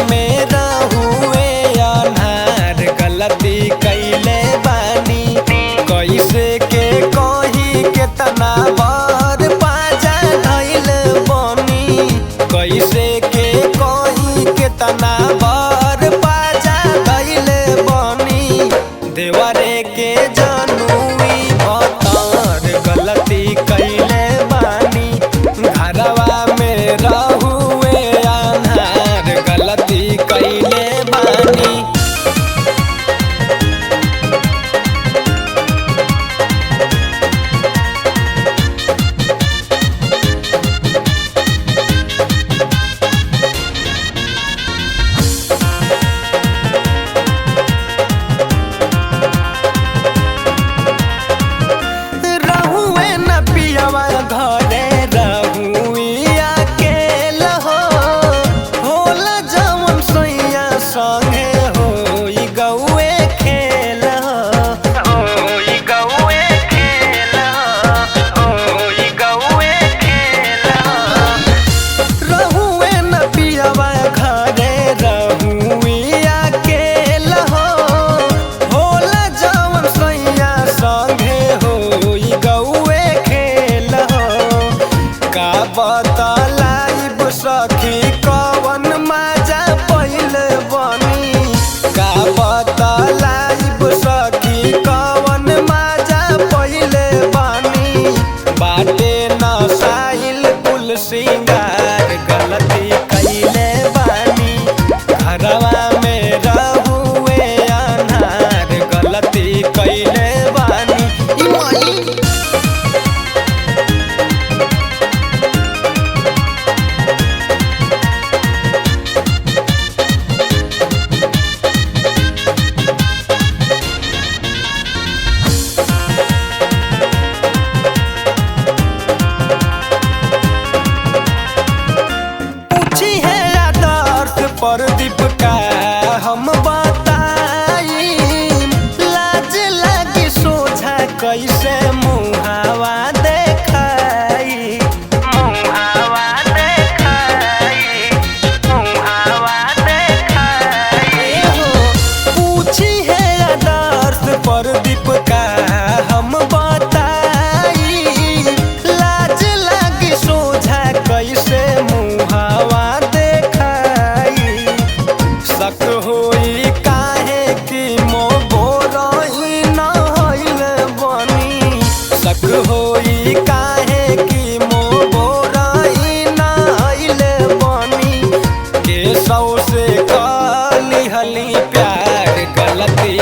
में रहुए अनहार गलती कैले बानी। कैसे के कही केतना बार पाजा धइल बनी। कैसे के कही केतना बार पाजा धइल बनी। देवरे के जनुई भतार गलती कैले बानी। घरवा में रहुए अनहार गलती कैले बानी। रहुए न पियवा घरे रहुई अकेल हो। होला जवन सैया संगे होई गौए खेल हो। होई गौए खेल हो। होई गौए खेल हो। रहुए न पियवा घरे रहुई अकेल हो। होला जवन सैया संगे होई गौए खेल हो। का बतलाइब सखी कवन मजा पहिल बनी। का बतलाइब सखी कवन मजा पहिल बनी। बाटे नसाइल कुल सिंगार गलती कैले बानी। घरवा में रहुए अनहार गलती कैले बानी। ई माई पूछी है आदर्श प्रदीप का हम बताई। लाज लगी सोझा कैसे मुहावा देखाई। मुहावा देखाई। मुहावा देखाई हो। पूछी है आदर्श प्रदीप का हम बताई। लाज लगी सोझा कैसे मुहावा देखाई। शक होई काहे कि मोबोरही न हइल बनी। शक होई काहे कि मोबोरही न हइल बनी। के सौ से कली हली प्यार गलती